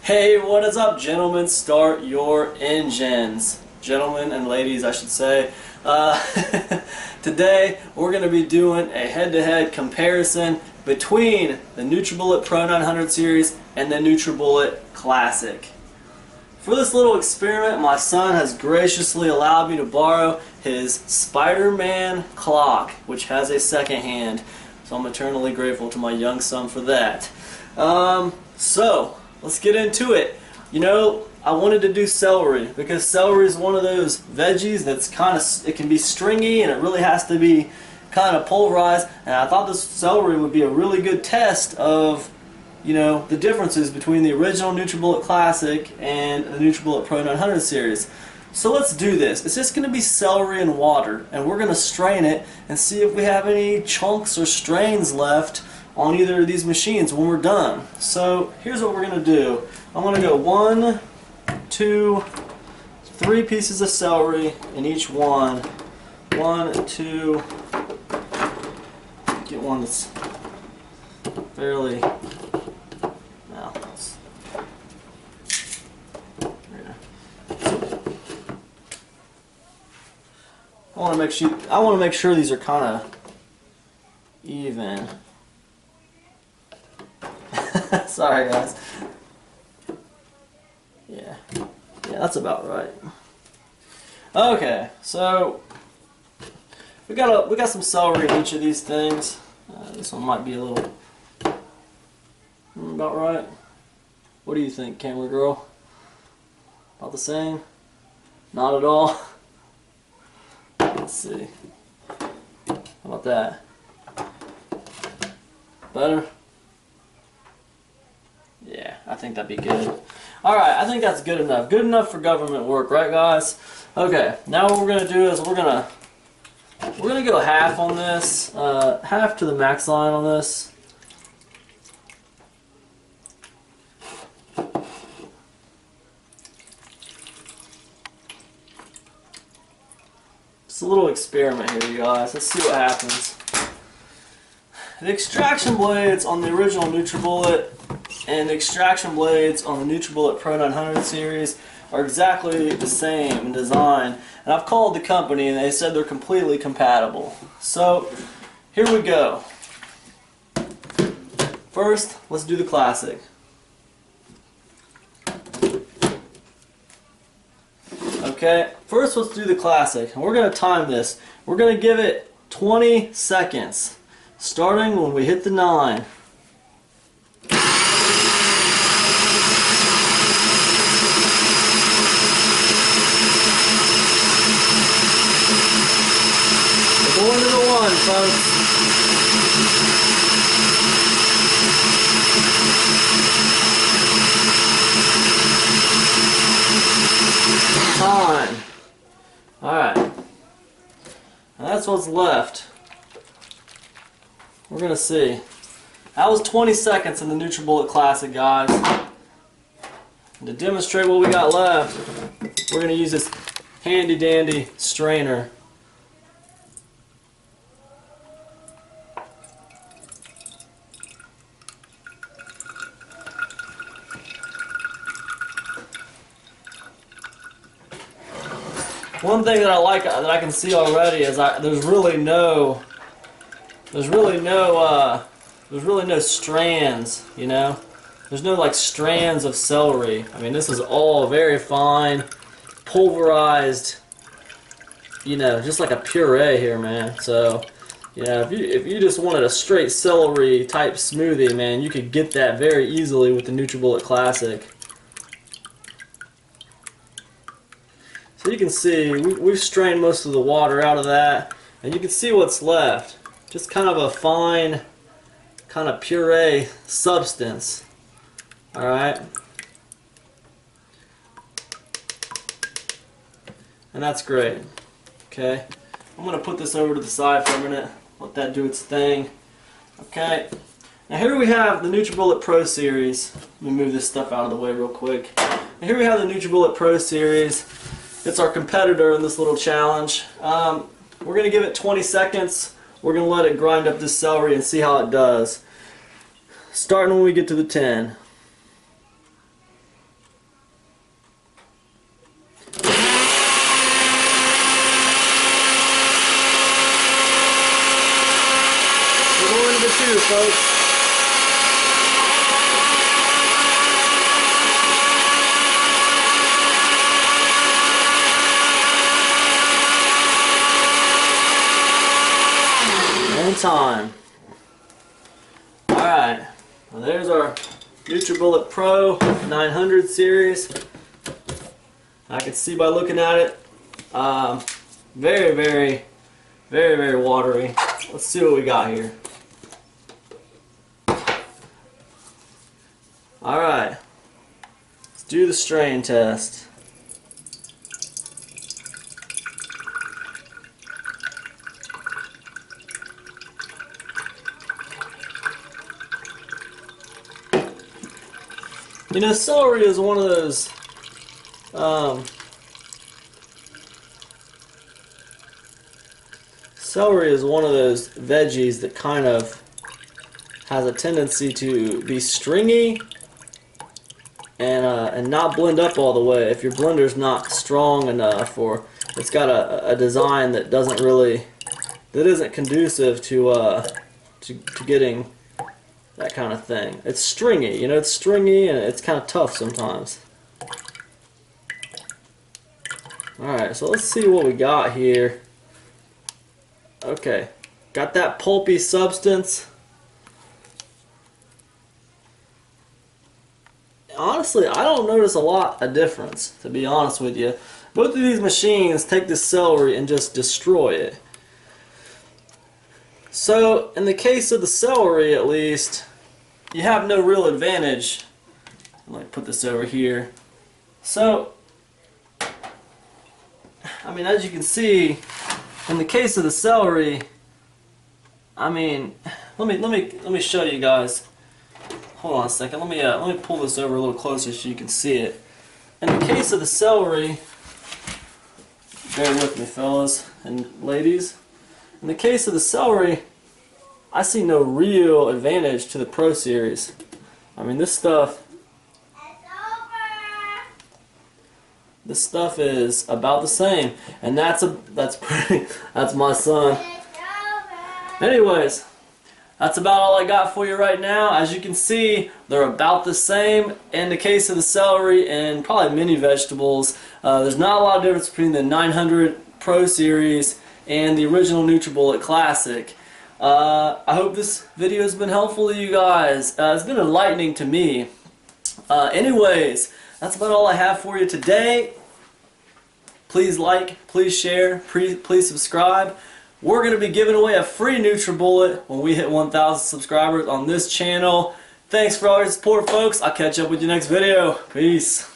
Hey, what is up, gentlemen? Start your engines. Gentlemen and ladies, I should say. Today, we're going to be doing a head-to-head comparison between the Nutribullet Pro 900 series and the Nutribullet Classic. For this little experiment, my son has graciously allowed me to borrow his Spider-Man clock, which has a second hand. So I'm eternally grateful to my young son for that. So, let's get into it. You know, I wanted to do celery because celery is one of those veggies that's it can be stringy and it really has to be kind of pulverized. And I thought this celery would be a really good test of, you know, the differences between the original Nutribullet Classic and the Nutribullet Pro 900 series. So let's do this. It's just going to be celery and water, and we're going to strain it and see if we have any chunks or strains left on either of these machines when we're done. So here's what we're going to do. I'm going to go 1, 2, 3 pieces of celery in each one. 1, 2, get one that's fairly, now, I want to make sure these are kind of even. Sorry guys. Yeah, that's about right. Okay, so we got some celery in each of these things. This one might be a little about right. What do you think, camera girl? About the same? Not at all. Let's see. How about that? Better? Yeah, I think that'd be good. Alright, I think that's good enough. Good enough for government work, right guys? Okay, now what we're gonna do is we're gonna go half on this, half to the max line on this. It's a little experiment here, you guys. Let's see what happens. The extraction blades on the original Nutribullet and the extraction blades on the Nutribullet Pro 900 series are exactly the same in design. And I've called the company and they said they're completely compatible. So, here we go. First, let's do the Classic. Okay, first let's do the Classic. And we're going to time this. We're going to give it 20 seconds. Starting when we hit the 9. We're going to the 1, folks. Time. Alright. And that's what's left. We're going to see. That was 20 seconds in the Nutribullet Classic, guys. And to demonstrate what we got left, we're going to use this handy dandy strainer. One thing that I like that I can see already is there's really no strands, you know? There's no like strands of celery. I mean, this is all very fine, pulverized, you know, just like a puree here, man. So, you know, if you just wanted a straight celery type smoothie, man, you could get that very easily with the Nutribullet Classic. So you can see, we've strained most of the water out of that, and you can see what's left. Just kind of a fine, kind of puree substance. Alright? And that's great. Okay? I'm going to put this over to the side for a minute. Let that do its thing. Okay? Now here we have the Nutribullet Pro Series. Let me move this stuff out of the way real quick. Now here we have the Nutribullet Pro Series. It's our competitor in this little challenge. We're going to give it 20 seconds. We're going to let it grind up this celery and see how it does. Starting when we get to the 10. through, folks. One time. Alright, well, there's our Nutribullet Pro 900 series. I can see by looking at it, very watery. Let's see what we got here. Alright, let's do the strain test. You know, celery is one of those veggies that kind of has a tendency to be stringy and not blend up all the way if your blender's not strong enough, or it's got a design that isn't conducive to getting that kind of thing. It's stringy, you know, it's stringy and it's kind of tough sometimes. Alright, so let's see what we got here. Okay, got that pulpy substance. Honestly, I don't notice a lot of difference, to be honest with you. Both of these machines take the celery and just destroy it. So, in the case of the celery at least, you have no real advantage. Let me put this over here. So, I mean, as you can see, in the case of the celery, I mean, let me show you guys. Hold on a second. Let me pull this over a little closer so you can see it. In the case of the celery, bear with me, fellas and ladies. In the case of the celery, I see no real advantage to the Pro Series. I mean, this stuff is about the same, and that's my son. Anyways, that's about all I got for you right now. As you can see, they're about the same. In the case of the celery and probably many vegetables, there's not a lot of difference between the 900 Pro Series and the original Nutribullet Classic. I hope this video has been helpful to you guys. It's been enlightening to me. Anyways, that's about all I have for you today. Please like, please share, please subscribe. We're going to be giving away a free Nutribullet when we hit 1,000 subscribers on this channel. Thanks for all your support, folks. I'll catch up with you next video. Peace.